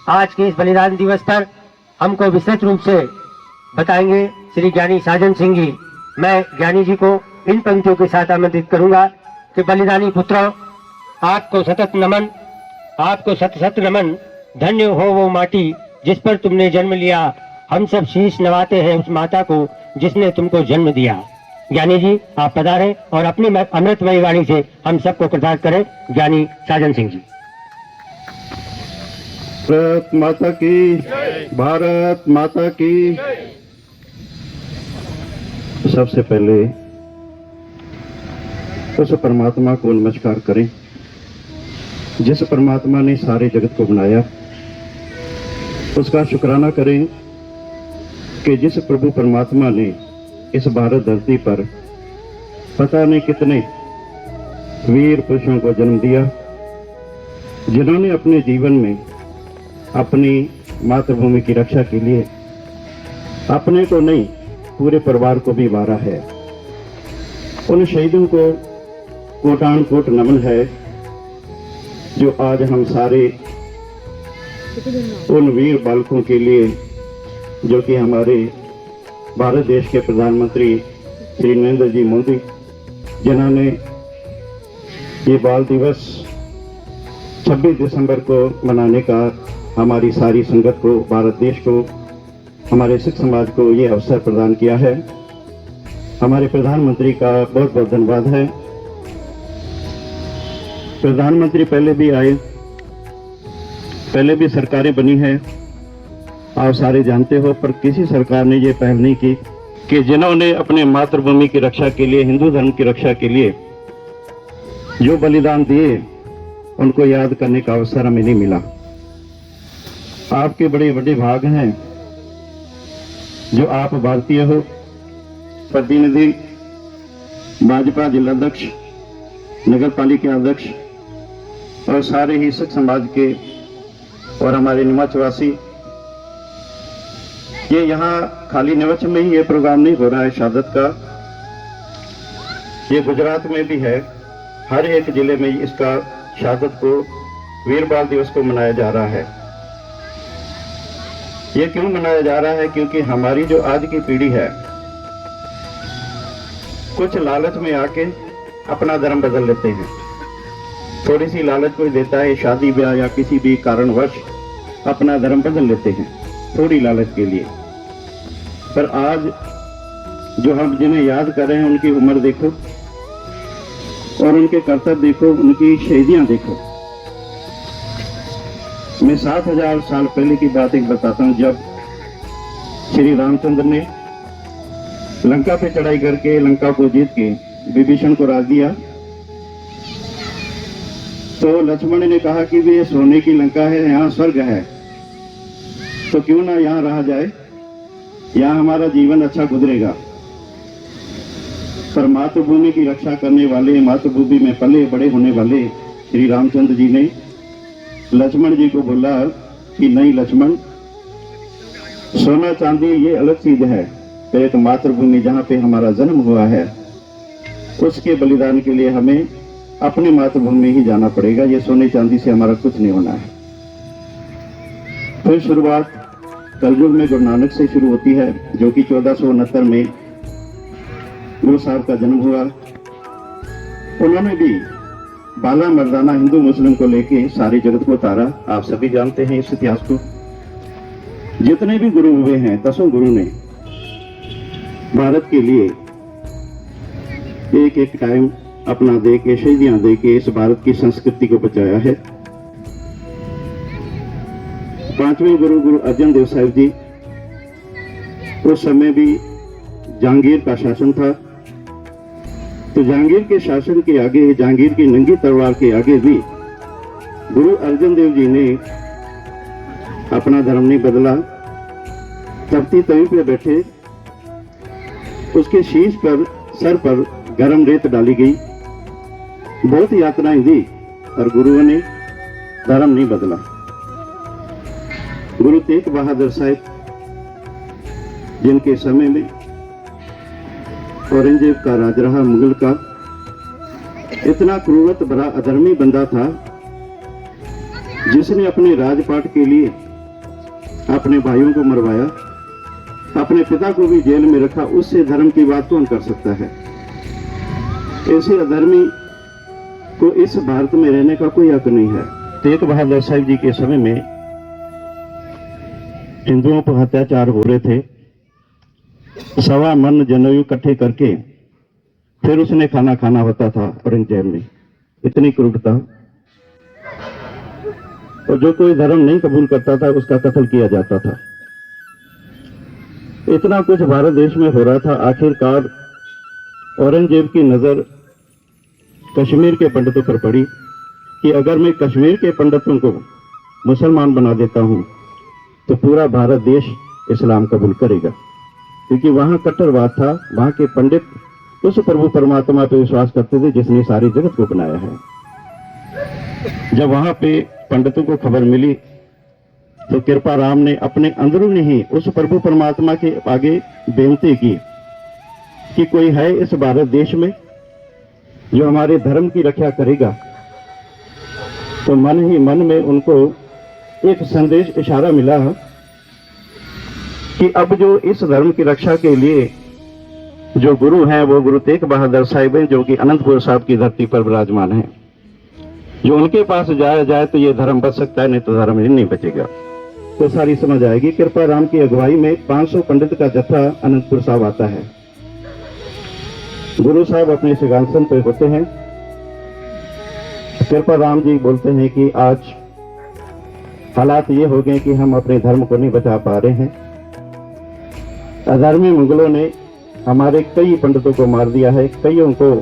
आज के इस बलिदान दिवस पर हमको विस्तृत रूप से बताएंगे श्री ज्ञानी साजन सिंह जी। मैं ज्ञानी जी को इन पंक्तियों के साथ आमंत्रित करूंगा कि बलिदानी पुत्रों, आपको सतत नमन, आपको सत सत नमन। धन्य हो वो माटी जिस पर तुमने जन्म लिया, हम सब शीश नवाते हैं उस माता को जिसने तुमको जन्म दिया। ज्ञानी जी आप पधारें और अपनी अमृतमयी वाणी से हम सबको कृतार्थ करें। ज्ञानी साजन सिंह जी। भारत माता की, भारत माता की। सबसे पहले उस परमात्मा को नमस्कार करें जिस परमात्मा ने सारे जगत को बनाया। उसका शुक्राना करें कि जिस प्रभु परमात्मा ने इस भारत धरती पर पता नहीं कितने वीर पुरुषों को जन्म दिया, जिन्होंने अपने जीवन में अपनी मातृभूमि की रक्षा के लिए अपने को नहीं पूरे परिवार को भी वारा है। उन शहीदों को कोटान कोट नमन है जो आज हम सारे उन वीर बालकों के लिए, जो कि हमारे भारत देश के प्रधानमंत्री श्री नरेंद्र जी मोदी, जिन्होंने ये बाल दिवस 26 दिसंबर को मनाने का हमारी सारी संगत को, भारत देश को, हमारे सिख समाज को ये अवसर प्रदान किया है। हमारे प्रधानमंत्री का बहुत बहुत धन्यवाद है। प्रधानमंत्री पहले भी आए, पहले भी सरकारें बनी है, आप सारे जानते हो, पर किसी सरकार ने ये पहल नहीं की कि जिन्होंने अपने मातृभूमि की रक्षा के लिए, हिंदू धर्म की रक्षा के लिए जो बलिदान दिए, उनको याद करने का अवसर हमें नहीं मिला। आपके बड़े बड़े भाग हैं जो आप भारतीय हो, प्रतिनिधि, भाजपा जिलाध्यक्ष, नगर पालिका अध्यक्ष और सारे ही सिख समाज के और हमारे निवासी। ये यहाँ खाली निवच में ही ये प्रोग्राम नहीं हो रहा है शहादत का, ये गुजरात में भी है। हर एक जिले में इसका शहादत को, वीर बाल दिवस को मनाया जा रहा है। ये क्यों मनाया जा रहा है? क्योंकि हमारी जो आज की पीढ़ी है, कुछ लालच में आके अपना धर्म बदल लेते हैं। थोड़ी सी लालच कोई देता है, शादी ब्याह या किसी भी कारणवश अपना धर्म बदल लेते हैं थोड़ी लालच के लिए। पर आज जो हम जिन्हें याद कर रहे हैं, उनकी उम्र देखो और उनके कर्तव्य देखो, उनकी शहीदियां देखो। मैं 7000 साल पहले की बात एक बताता हूं। जब श्री रामचंद्र ने लंका पे चढ़ाई करके लंका को जीत के विभीषण को राज दिया, तो लक्ष्मण ने कहा कि ये सोने की लंका है, यहाँ स्वर्ग है, तो क्यों ना यहाँ रहा जाए, यहाँ हमारा जीवन अच्छा गुजरेगा। पर मातृभूमि की रक्षा करने वाले, मातृभूमि में पले बड़े होने वाले श्री रामचंद्र जी ने लक्ष्मण जी को बोला कि नहीं लक्ष्मण, सोना चांदी ये अलग चीज है, तो एक मातृभूमि जहाँ पे हमारा जन्म हुआ है, उसके बलिदान के लिए हमें अपनी मातृभूमि ही जाना पड़ेगा। ये सोने चांदी से हमारा कुछ नहीं होना है। फिर शुरुआत कलयुग में गुरु नानक से शुरू होती है, जो कि 1469 में गुरु साहब का जन्म हुआ। उन्होंने भी बाला मर्दाना हिंदू मुस्लिम को लेके सारे जगत को तारा। आप सभी जानते हैं इस इतिहास को। जितने भी गुरु हुए हैं, 10 गुरु ने भारत के लिए एक एक टाइम अपना दे के, शहीदियां दे के इस भारत की संस्कृति को बचाया है। 5वें गुरु गुरु अर्जन देव साहिब जी, उस समय भी जहांगीर का शासन था, तो जहांगीर के शासन के आगे, जहांगीर की नंगी तलवार के आगे भी गुरु अर्जन देव जी ने अपना धर्म नहीं बदला। तपती तवी पे बैठे, उसके शीश पर, सर पर गर्म रेत डाली गई, बहुत यातनाएं दी, और गुरुओं ने धर्म नहीं बदला। गुरु तेग बहादुर साहिब, जिनके समय में औरंगजेब का राज रहा, मुगल का, इतना क्रूरत भरा अधर्मी बंदा था, जिसने अपने राजपाट के लिए अपने भाइयों को मरवाया, अपने पिता को भी जेल में रखा, उससे धर्म की बात कौन कर सकता है? ऐसे अधर्मी को इस भारत में रहने का कोई हक नहीं है। तेग बहादुर साहब जी के समय में हिंदुओं पर अत्याचार हो रहे थे। 1.25 मन जनेऊ इकट्ठे करके फिर उसने खाना खाना होता था औरंगजेब में। इतनी क्रूरता। और जो कोई धर्म नहीं कबूल करता था उसका कत्ल किया जाता था। इतना कुछ भारत देश में हो रहा था। आखिरकार औरंगजेब की नजर कश्मीर के पंडितों पर पड़ी कि अगर मैं कश्मीर के पंडितों को मुसलमान बना देता हूं तो पूरा भारत देश इस्लाम कबूल करेगा, क्योंकि वहां कट्टरवाद था। वहां के पंडित उस प्रभु परमात्मा पे विश्वास करते थे जिसने सारी जगत को बनाया है। जब वहां पे पंडितों को खबर मिली तो कृपा राम ने अपने अंदरूनी ही उस प्रभु परमात्मा के आगे बेनती की कि कोई है इस भारत देश में जो हमारे धर्म की रक्षा करेगा। तो मन ही मन में उनको एक संदेश इशारा मिला कि अब जो इस धर्म की रक्षा के लिए जो गुरु हैं वो गुरु तेग बहादुर साहिब हैं, जो कि अनंतपुर साहब की धरती पर विराजमान हैं। जो उनके पास जाया जाए तो ये धर्म बच सकता है, नहीं तो धर्म ही नहीं बचेगा। तो सारी समझ आएगी। कृपा राम की अगुवाई में 500 पंडित का जत्था अनंतपुर साहब आता है। गुरु साहब अपने सिंहासन पे होते हैं। कृपा राम जी बोलते हैं कि आज हालात ये हो गए कि हम अपने धर्म को नहीं बचा पा रहे हैं। अधर्मी मुगलों ने हमारे कई पंडितों को मार दिया है, कईयों को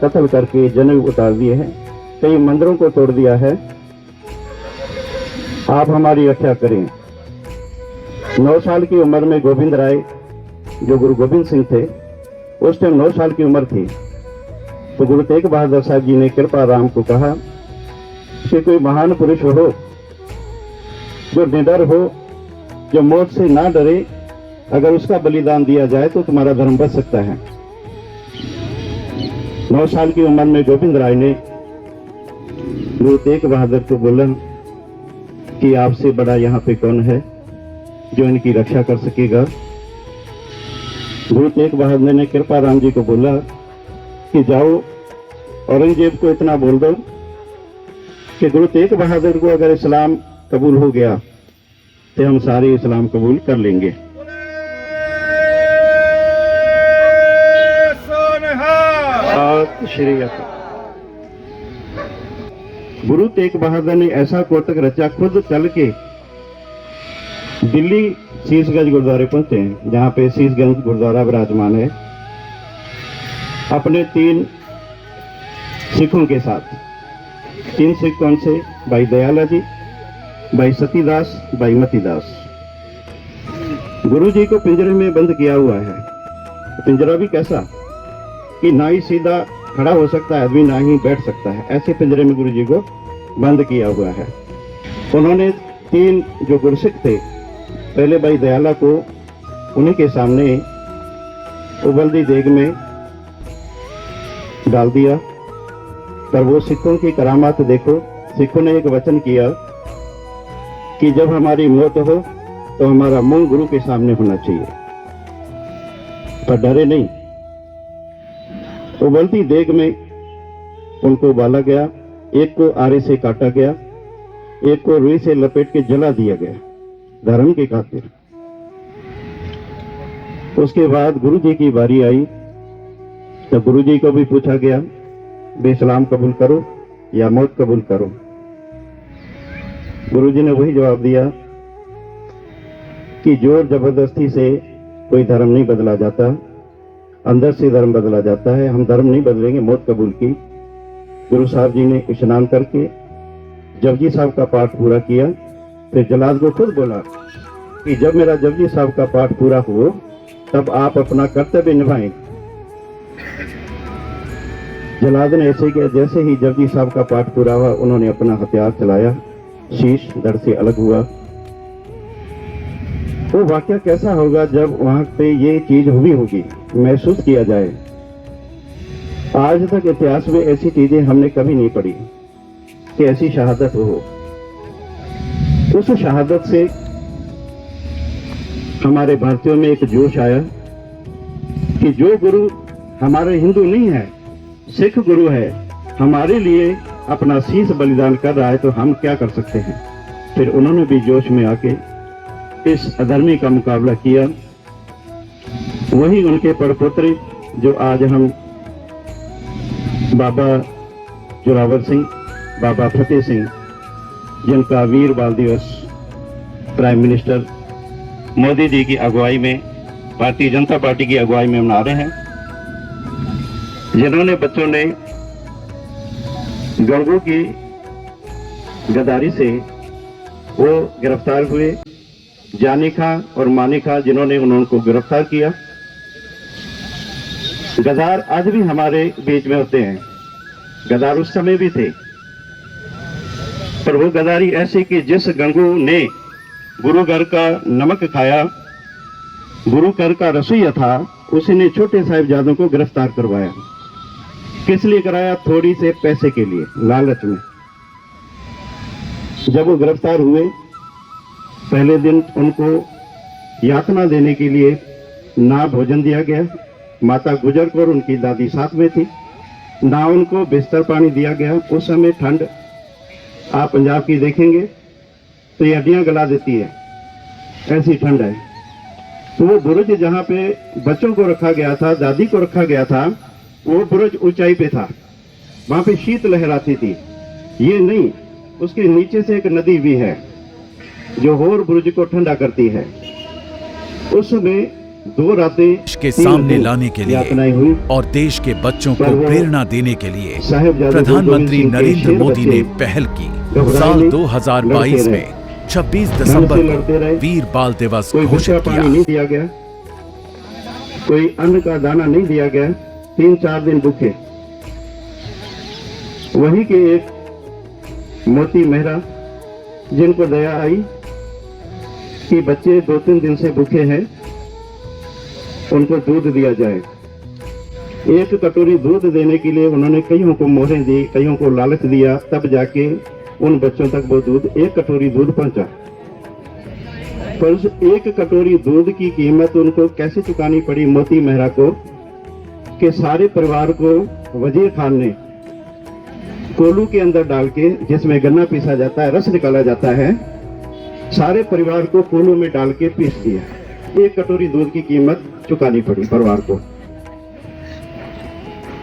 कत्ल करके जनेऊ उतार दिए हैं, कई मंदिरों को तोड़ दिया है। आप हमारी रक्षा करें। 9 साल की उम्र में गोविंद राय जो गुरु गोविंद सिंह थे, उस टाइम 9 साल की उम्र थी। तो गुरु तेग बहादुर साहब जी ने कृपा राम को कहा कि कोई महान पुरुष हो जो निडर हो, जो मौत से ना डरे, अगर उसका बलिदान दिया जाए तो तुम्हारा धर्म बच सकता है। 9 साल की उम्र में गोविंद राय ने गुरु तेग बहादुर को बोला कि आपसे बड़ा यहाँ पे कौन है जो इनकी रक्षा कर सकेगा। गुरु तेग बहादुर ने कृपा राम जी को बोला कि जाओ औरंगजेब को इतना बोल दो कि गुरु तेग बहादुर को अगर इस्लाम कबूल हो गया तो हम सारे इस्लाम कबूल कर लेंगे। श्री अकाल। गुरु तेग बहादुर ने ऐसा कोटक रचा, खुद चल के दिल्ली शीशगंज गुरुद्वारे पहुंचे हैं, जहां पे शीशगंज गुरुद्वारा विराजमान है, अपने 3 सिखों के साथ। 3 सिख कौन से? भाई दयाला जी, भाई सतीदास, भाई मतीदास। गुरु जी को पिंजरे में बंद किया हुआ है। पिंजरा भी कैसा कि ना ही सीधा खड़ा हो सकता है आदमी, ना ही बैठ सकता है। ऐसे पिंजरे में गुरु जी को बंद किया हुआ है। उन्होंने 3 जो गुरसिख थे, पहले भाई दयाला को उन्हीं के सामने उबलती देग में डाल दिया। पर वो सिखों की करामात देखो। सिखों ने एक वचन किया कि जब हमारी मौत हो तो हमारा मुंह गुरु के सामने होना चाहिए, पर डरे नहीं। उबलती देग में उनको उबाला गया, एक को आरे से काटा गया, एक को रुई से लपेट के जला दिया गया धर्म की खातिर। उसके बाद गुरु जी की बारी आई तो गुरु जी को भी पूछा गया, वे इस्लाम कबूल करो या मौत कबूल करो। गुरु जी ने वही जवाब दिया कि जोर जबरदस्ती से कोई धर्म नहीं बदला जाता, अंदर से धर्म बदला जाता है। हम धर्म नहीं बदलेंगे, मौत कबूल की। गुरु साहब जी ने स्नान करके जपजी साहब का पाठ पूरा किया। फिर जलाद को खुद बोला कि जब मेरा जपजी साहब का पाठ पूरा हो तब आप अपना कर्तव्य निभाएं। जलाद ने ऐसे किया। जैसे ही जपजी साहब का पाठ पूरा हुआ, उन्होंने अपना हथियार चलाया, शीश धड़ से अलग हुआ। वो वाकया कैसा होगा जब वहां पे ये चीज हुई होगी, महसूस किया जाए। आज तक इतिहास में ऐसी चीजें हमने कभी नहीं पढ़ी कि ऐसी शहादत हो। उस शहादत से हमारे भारतीयों में एक जोश आया कि जो गुरु हमारे हिंदू नहीं है, सिख गुरु है, हमारे लिए अपना शीश बलिदान कर रहा है, तो हम क्या कर सकते हैं। फिर उन्होंने भी जोश में आके इस अधर्मी का मुकाबला किया। वही उनके परपोत्रे जो आज हम बाबा जोरावर सिंह, बाबा फतेह सिंह, जिनका वीर बाल दिवस प्राइम मिनिस्टर मोदी जी की अगुवाई में, भारतीय जनता पार्टी की अगुवाई में मना रहे हैं, जिन्होंने बच्चों ने गंगों की गद्दारी से वो गिरफ्तार हुए। जानी खां और मानी खां जिन्होंने उनको गिरफ्तार किया। गद्दार आज भी हमारे बीच में होते हैं, गद्दार उस समय भी थे, पर वो गद्दारी ऐसी कि जिस गंगू ने गुरु घर का नमक खाया, गुरु घर का रसोईया था, उसी ने छोटे साहिबजादों को गिरफ्तार करवाया। किस लिए कराया? थोड़ी से पैसे के लिए, लालच में। जब वो गिरफ्तार हुए, पहले दिन उनको यातना देने के लिए ना भोजन दिया गया, माता गुजर कौर उनकी दादी साथ में थी, ना उनको बिस्तर पानी दिया गया। उस समय ठंड आप पंजाब की देखेंगे तो ये हड्डियां गला देती है, ऐसी ठंड है। तो वो बुरुज जहाँ पे बच्चों को रखा गया था, दादी को रखा गया था, वो बुरुज ऊंचाई पे था, वहां पे शीत लहर आती थी। ये नहीं, उसके नीचे से एक नदी भी है जो होर बुरुज को ठंडा करती है। उस समय 2 रातें के सामने लाने के लिए हुई और देश के बच्चों को प्रेरणा देने के लिए साहिबजादे प्रधानमंत्री नरेंद्र मोदी ने पहल की। साल 2022 में 26 दिसंबर को वीर बाल दिवस कोई घोषित पानी किया। नहीं दिया गया, कोई अन्न का दाना नहीं दिया गया, 3-4 दिन भूखे। वही के एक मोती मेहरा, जिनको दया आई कि बच्चे 2-3 दिन से भूखे हैं, उनको दूध दिया जाए। 1 कटोरी दूध देने के लिए उन्होंने कईयों को मोहरें दी, कईयों को लालच दिया, तब जाके उन बच्चों तक वो दूध, 1 कटोरी दूध पहुंचा। पर उस 1 कटोरी दूध की कीमत उनको कैसे चुकानी पड़ी मोती मेहरा को, कि सारे परिवार को वजीर खान ने कोलू के अंदर डाल के, जिसमें गन्ना पीसा जाता है, रस निकाला जाता है, सारे परिवार को कोलू में डाल के पीस दिया। 1 कटोरी दूध की कीमत चुकानी पड़ी परिवार को।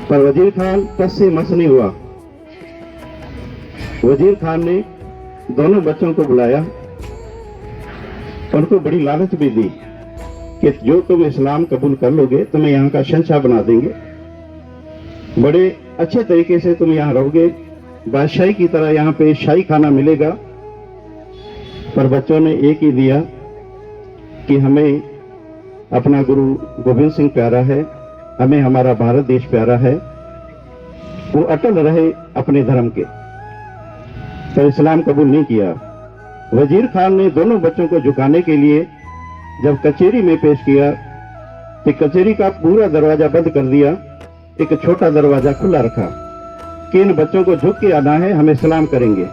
पर वजीर खान तस से मस नहीं हुआ। वजीर खान ने दोनों बच्चों को बुलाया, उनको बड़ी लालच भी दी कि जो तुम इस्लाम कबूल कर लोगे, तुम्हें यहाँ का शहंशाह बना देंगे, बड़े अच्छे तरीके से तुम यहाँ रहोगे, बादशाही की तरह यहाँ पे शाही खाना मिलेगा। पर बच्चों ने एक ही दिया कि हमें अपना गुरु गोविंद सिंह प्यारा है, हमें हमारा भारत देश प्यारा है। वो अटल रहे अपने धर्म के, तो इस्लाम कबूल नहीं किया। वजीर खान ने दोनों बच्चों को झुकाने के लिए जब कचहरी में पेश किया, तो कचहरी का पूरा दरवाजा बंद कर दिया, एक छोटा दरवाजा खुला रखा कि इन बच्चों को झुक के आना है, हमें सलाम करेंगे।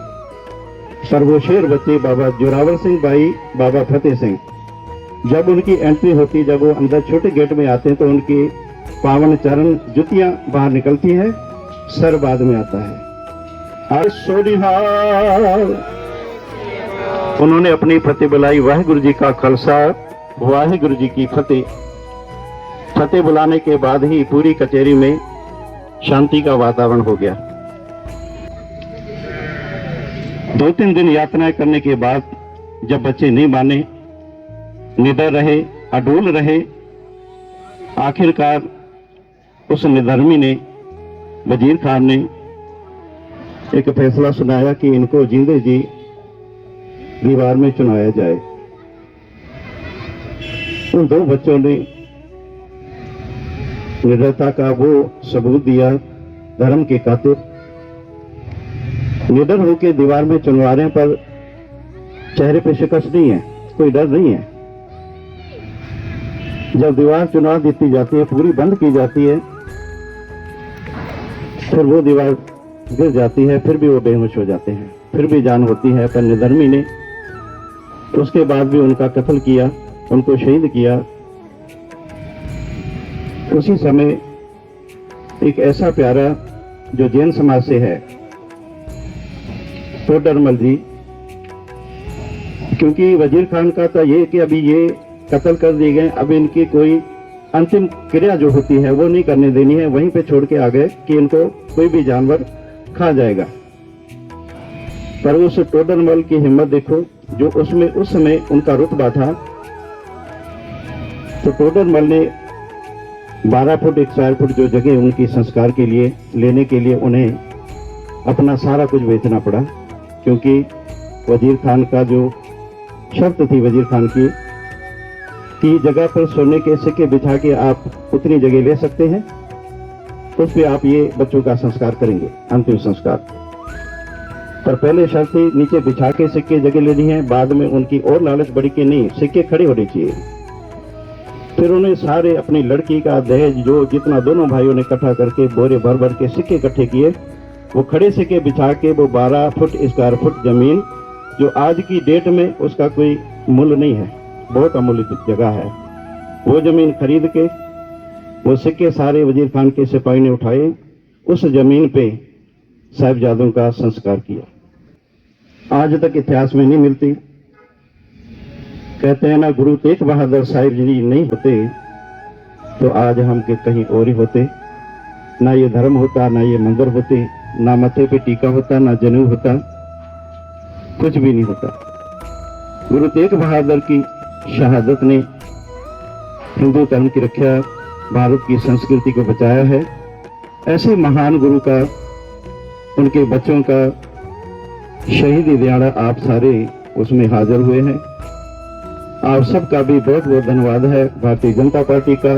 पर वो शेर बच्चे बाबा जोरावर सिंह भाई, बाबा फतेह सिंह, जब उनकी एंट्री होती, जब वो अंदर छोटे गेट में आते हैं, तो उनकी पावन चरण जुतियां बाहर निकलती है, सर बाद में आता है। उन्होंने अपनी फतेह बुलाई, वाहिगुरु जी का खालसा, वाहिगुरु जी की फतेह। फतेह बुलाने के बाद ही पूरी कचहरी में शांति का वातावरण हो गया। 2-3 दिन यातनाएं करने के बाद जब बच्चे नहीं माने, निडर रहे, अडोल रहे, आखिरकार उस निधर्मी ने, वजीर खान ने एक फैसला सुनाया कि इनको जिंदे जी दीवार में चुनाया जाए। उन 2 बच्चों ने निडरता का वो सबूत दिया, धर्म के खातिर निडर होकर दीवार में चुनवा रहे हैं, पर चेहरे पे शिकस्त नहीं है, कोई डर नहीं है। जब दीवार चुनवा देती जाती है, पूरी बंद की जाती है, फिर वो दीवार गिर जाती है, फिर भी वो बेहोश हो जाते हैं, फिर भी जान होती है। पर निधर्मी ने उसके बाद भी उनका कत्ल किया, उनको शहीद किया, उसी समय एक ऐसा प्यारा जो जैन समाज से है, टोडरमल जी, क्योंकि वजीर खान का था ये कि अभी ये कत्ल कर दिए गए, अब इनकी कोई अंतिम क्रिया जो होती है वो नहीं करने देनी है, वहीं पे छोड़ के आ गए कि इनको कोई भी जानवर खा जाएगा। पर उस टोडरमल की हिम्मत देखो, जो उसमें उस समय उनका रुतबा था। तो टोडरमल ने 12 फुट 1 स्क्वायर फुट जो जगह उनकी संस्कार के लिए लेने के लिए उन्हें अपना सारा कुछ बेचना पड़ा, क्योंकि वजीर खान का जो शर्त थी वजीर खान की कि जगह पर सोने के सिक्के बिछा के आप उतनी जगह ले सकते हैं, तो उस पर आप ये बच्चों का संस्कार करेंगे, अंतिम संस्कार। पर पहले शर्त थी नीचे बिछा के सिक्के जगह लेनी है, बाद में उनकी और लालच बढ़ी कि नहीं, सिक्के खड़े होने चाहिए। फिर उन्हें सारे अपनी लड़की का दहेज जो जितना दोनों भाइयों ने इकट्ठा करके बोरे भर भर के सिक्के इकट्ठे किए, वो खड़े सिक्के बिछा के वो 12 फुट स्क्वायर फुट जमीन जो आज की डेट में उसका कोई मूल्य नहीं है, बहुत अमूल्य जगह है, वो जमीन खरीद के वो सिक्के सारे वजीर खान के सिपाही ने उठाए, उस जमीन पे साहिबजादों का संस्कार किया। आज तक इतिहास में नहीं मिलती। कहते हैं ना, गुरु तेग बहादुर साहिब जी नहीं होते तो आज हम के कहीं और ही होते, ना ये धर्म होता, ना ये मंदिर होते, ना मथे पे टीका होता, ना जनेऊ होता, कुछ भी नहीं होता। गुरु तेग बहादुर की शहादत ने हिंदू धर्म की रक्षा, भारत की संस्कृति को बचाया है। ऐसे महान गुरु का, उनके बच्चों का शहीदी दिहाड़ा आप सारे उसमें हाजिर हुए हैं। आप सबका भी बहुत बहुत धन्यवाद है। भारतीय जनता पार्टी का,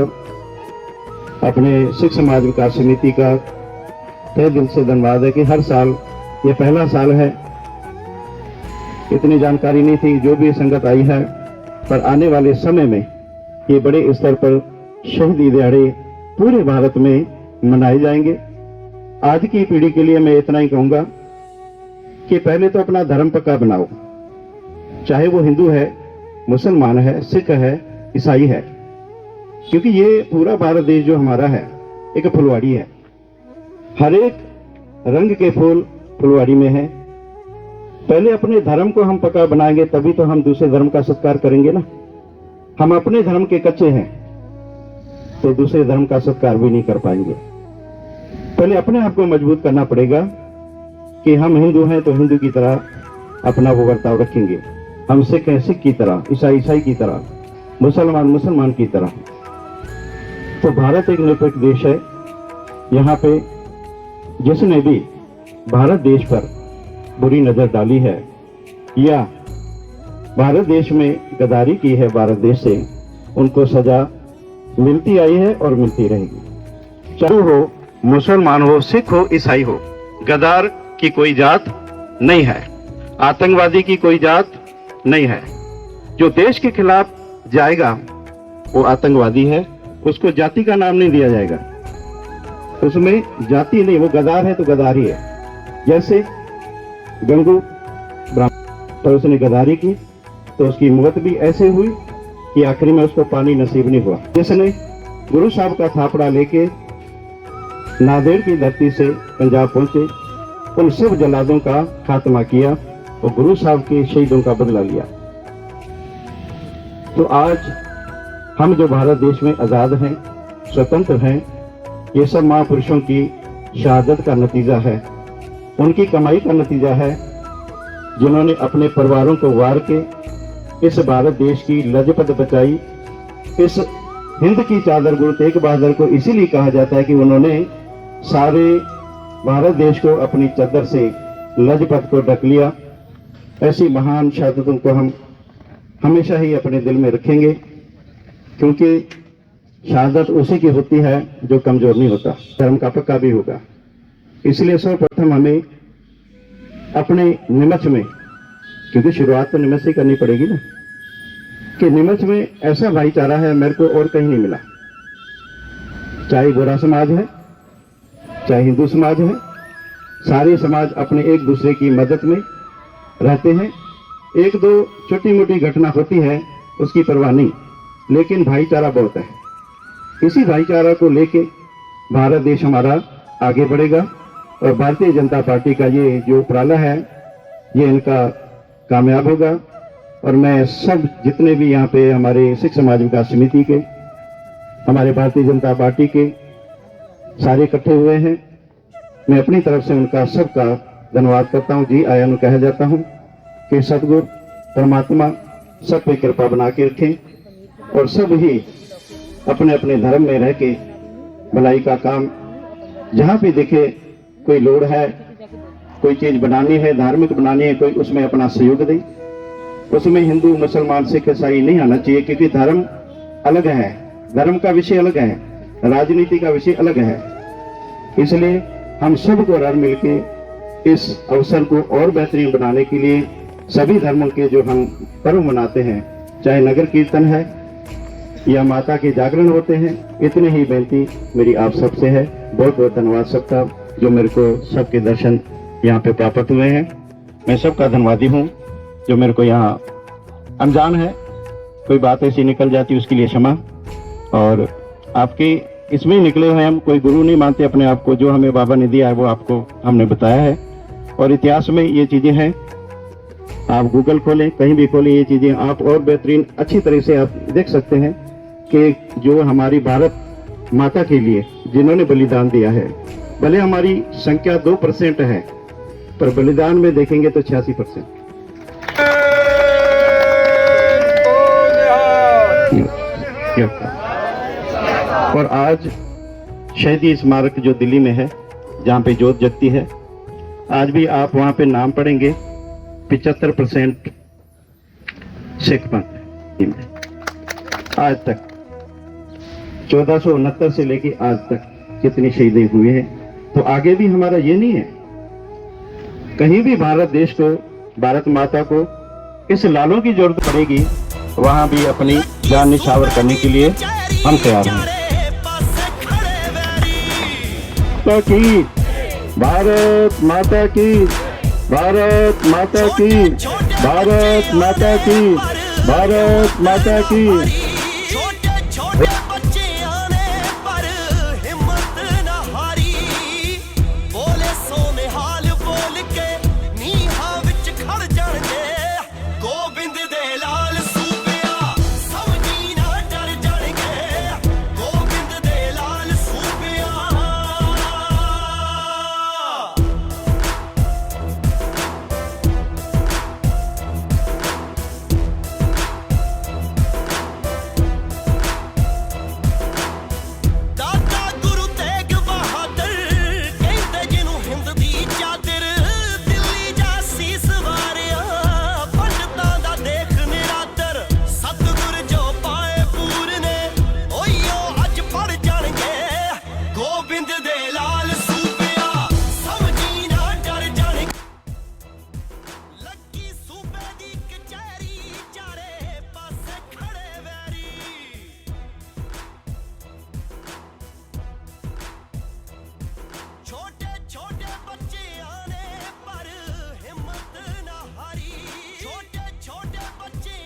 अपने सिख समाज विकास समिति का तहे दिल से धन्यवाद है कि हर साल, ये पहला साल है, इतनी जानकारी नहीं थी, जो भी संगत आई है, पर आने वाले समय में ये बड़े स्तर पर शहीदी दिहाड़े पूरे भारत में मनाए जाएंगे। आज की पीढ़ी के लिए मैं इतना ही कहूंगा कि पहले तो अपना धर्म पक्का बनाओ, चाहे वो हिंदू है, मुसलमान है, सिख है, ईसाई है, क्योंकि ये पूरा भारत देश जो हमारा है एक फुलवाड़ी है। हर एक रंग के फूल फुलवाड़ी में है। पहले अपने धर्म को हम पक्का बनाएंगे, तभी तो हम दूसरे धर्म का सत्कार करेंगे ना। हम अपने धर्म के कच्चे हैं तो दूसरे धर्म का सत्कार भी नहीं कर पाएंगे। पहले अपने आप को मजबूत करना पड़ेगा कि हम हिंदू हैं तो हिंदू की तरह अपना वो बर्ताव रखेंगे, हम सिख हैं सिख की तरह, ईसाई ईसाई की तरह, मुसलमान मुसलमान की तरह। तो भारत एक निरपेक्ष देश है। यहाँ पे जिसने भी भारत देश पर बुरी नजर डाली है या भारत देश में गद्दारी की है भारत देश से, उनको सजा मिलती आई है और मिलती रहेगी। चाहे हो मुसलमान हो, सिख हो, ईसाई हो, गद्दार की कोई जात नहीं है, आतंकवादी की कोई जात नहीं है। जो देश के खिलाफ जाएगा वो आतंकवादी है, उसको जाति का नाम नहीं दिया जाएगा, उसमें जाति नहीं, वो गद्दार है तो गद्दार ही है। जैसे गंगू ब्राह्मण पर उसने गद्दारी की तो उसकी मौत भी ऐसे हुई कि आखिरी में उसको पानी नसीब नहीं हुआ। जिसने गुरु साहब का थापड़ा लेके नांदेड़ की धरती से पंजाब पहुंचे, उन सब जलादों का खात्मा किया और गुरु साहब के शहीदों का बदला लिया। तो आज हम जो भारत देश में आजाद हैं, स्वतंत्र हैं, ये सब महापुरुषों की शहादत का नतीजा है, उनकी कमाई का नतीजा है, जिन्होंने अपने परिवारों को वार के इस भारत देश की लजपत बचाई। इस हिंद की चादर गुरु तेग बहादुर को इसीलिए कहा जाता है कि उन्होंने सारे भारत देश को अपनी चादर से लजपत को ढक लिया। ऐसी महान शहादतों को हम हमेशा ही अपने दिल में रखेंगे, क्योंकि शहादत उसी की होती है जो कमजोर नहीं होता, धर्म का पक्का भी होगा। इसलिए सर्वप्रथम हमें अपने निमच में, क्योंकि शुरुआत तो निमच से करनी पड़ेगी ना, कि निमच में ऐसा भाईचारा है मेरे को और कहीं नहीं मिला। चाहे गोरा समाज है, चाहे हिंदू समाज है, सारे समाज अपने एक दूसरे की मदद में रहते हैं। एक दो छोटी मोटी घटना होती है उसकी परवाह नहीं, लेकिन भाईचारा बहुत है। इसी भाईचारा को लेके भारत देश हमारा आगे बढ़ेगा और भारतीय जनता पार्टी का ये जो उपराला है ये इनका कामयाब होगा। और मैं सब जितने भी यहाँ पे हमारे सिख समाज विकास समिति के, हमारे भारतीय जनता पार्टी के सारे इकट्ठे हुए हैं, मैं अपनी तरफ से उनका सबका धन्यवाद करता हूँ। जी आया कहा जाता हूँ कि सतगुरु परमात्मा सब पे कृपा बना के रखें और सब ही अपने अपने धर्म में रह के भलाई का काम जहाँ पे देखे कोई लोड़ है, कोई चीज बनानी है, धार्मिक बनानी है, कोई उसमें अपना सहयोग दे। उसमें हिंदू मुसलमान सिख ईसाई नहीं आना चाहिए, क्योंकि धर्म अलग है, धर्म का विषय अलग है, राजनीति का विषय अलग है। इसलिए हम सबको रल मिलके इस अवसर को और बेहतरीन बनाने के लिए सभी धर्मों के जो हम पर्व मनाते हैं, चाहे नगर कीर्तन है या माता के जागरण होते हैं, इतनी ही बेनती मेरी आप सबसे है। बहुत बहुत धन्यवाद सबका, जो मेरे को सबके दर्शन यहाँ पे प्राप्त हुए हैं। मैं सबका धन्यवादी हूँ। जो मेरे को यहाँ अनजान है, कोई बात ऐसी निकल जाती उसके लिए क्षमा। और आपके इसमें ही निकले हुए हम, कोई गुरु नहीं मानते अपने आप को, जो हमें बाबा ने दिया है वो आपको हमने बताया है। और इतिहास में ये चीजें हैं, आप गूगल खोलें, कहीं भी खोलें, ये चीजें आप और बेहतरीन अच्छी तरह से आप देख सकते हैं कि जो हमारी भारत माता के लिए जिन्होंने बलिदान दिया है, भले हमारी संख्या 2% है, पर बलिदान में देखेंगे तो 86%। और आज शहीदी स्मारक जो दिल्ली में है, जहाँ पे जोत जगती है, आज भी आप वहाँ पे नाम पढ़ेंगे 75% सिख पंथ में। आज तक 1469 से लेके आज तक कितनी शहीदें हुई हैं। तो आगे भी हमारा ये नहीं है, कहीं भी भारत देश को, भारत माता को इस लालों की जरूरत पड़ेगी, वहां भी अपनी जान निछावर करने के लिए हम तैयार हैं। तो की भारत माता की, भारत माता की, भारत माता की, भारत माता की।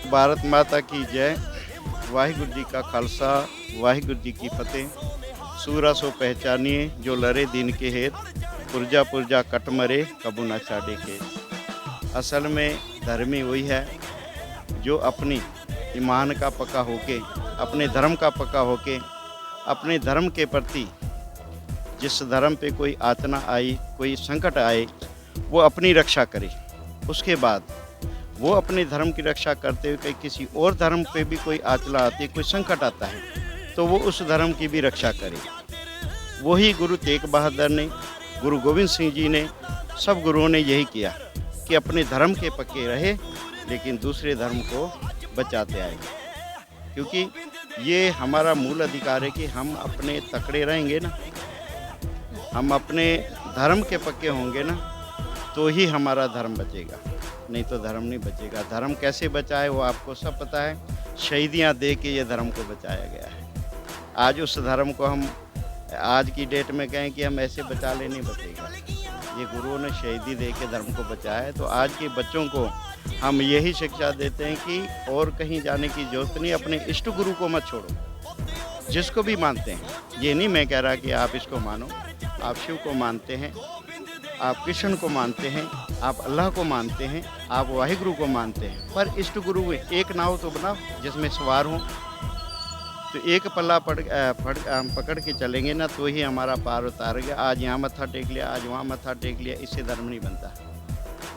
भारत माता की जय। वाहिगुरु जी का खालसा, वाहिगुरु जी की फतेह। सूरा सो पहचानिए जो लरे दिन के हेत, पुरजा पुरजा कट मरे कबू न चाड़े के। असल में धर्मी वही है जो अपनी ईमान का पक्का होके, अपने धर्म का पक्का होके, अपने धर्म के प्रति जिस धर्म पे कोई आतना आई, कोई संकट आए, वो अपनी रक्षा करे। उसके बाद वो अपने धर्म की रक्षा करते हुए किसी और धर्म पे भी कोई आचला आती है, कोई संकट आता है, तो वो उस धर्म की भी रक्षा करे। वही गुरु तेग बहादुर ने, गुरु गोविंद सिंह जी ने, सब गुरुओं ने यही किया कि अपने धर्म के पक्के रहे, लेकिन दूसरे धर्म को बचाते आए। क्योंकि ये हमारा मूल अधिकार है कि हम अपने तकड़े रहेंगे ना, हम अपने धर्म के पक्के होंगे ना, तो ही हमारा धर्म बचेगा, नहीं तो धर्म नहीं बचेगा। धर्म कैसे बचाए वो आपको सब पता है, शहीदियाँ दे के ये धर्म को बचाया गया है। आज उस धर्म को हम आज की डेट में कहें कि हम ऐसे बचा ले, नहीं बचेगा। ये गुरुओं ने शहीदी दे के धर्म को बचाया है। तो आज के बच्चों को हम यही शिक्षा देते हैं कि और कहीं जाने की जरूरत नहीं, अपने इष्ट गुरु को मत छोड़ो, जिसको भी मानते हैं। ये नहीं मैं कह रहा कि आप इसको मानो, आप शिव को मानते हैं, आप कृष्ण को मानते हैं, आप अल्लाह को मानते हैं, आप वाहिगुरु को मानते हैं, पर इष्ट गुरु एक नाव तो बनाओ जिसमें सवार हों। तो एक पल्ला पकड़ के चलेंगे ना तो ही हमारा पार उतारेगा। आज यहाँ मत्था टेक लिया, आज वहाँ मत्था टेक लिया, इससे धर्म नहीं बनता।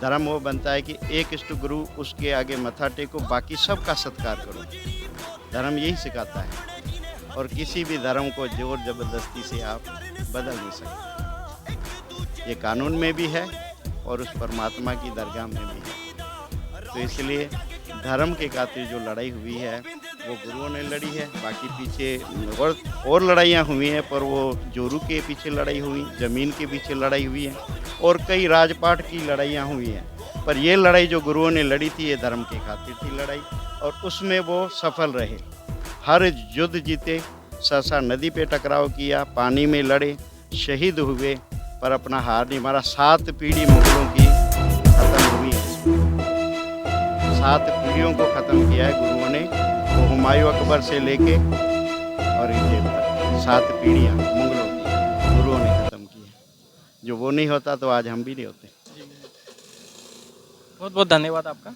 धर्म वो बनता है कि एक इष्ट गुरु, उसके आगे मत्था टेको, बाकी सबका सत्कार करो। धर्म यही सिखाता है और किसी भी धर्म को जोर ज़बरदस्ती से आप बदल नहीं सकते। ये कानून में भी है और उस परमात्मा की दरगाह में भी है। तो इसलिए धर्म के खातिर जो लड़ाई हुई है वो गुरुओं ने लड़ी है। बाकी पीछे और लड़ाइयाँ हुई हैं, पर वो जोरू के पीछे लड़ाई हुई, ज़मीन के पीछे लड़ाई हुई है और कई राजपाट की लड़ाइयाँ हुई हैं। पर ये लड़ाई जो गुरुओं ने लड़ी थी ये धर्म के खातिर थी लड़ाई, और उसमें वो सफल रहे। हर युद्ध जीते, सरसा नदी पे टकराव किया, पानी में लड़े, शहीद हुए, पर अपना हार नहीं मारा। 7 पीढ़ी मुगलों की खत्म हुई है। 7 पीढ़ियों को ख़त्म किया है गुरुओं ने, वो हुमायूं अकबर से लेके और ये 7 पीढ़ियाँ मुगलों की गुरुओं ने ख़त्म की है। जो वो नहीं होता तो आज हम भी नहीं होते। बहुत बहुत धन्यवाद आपका।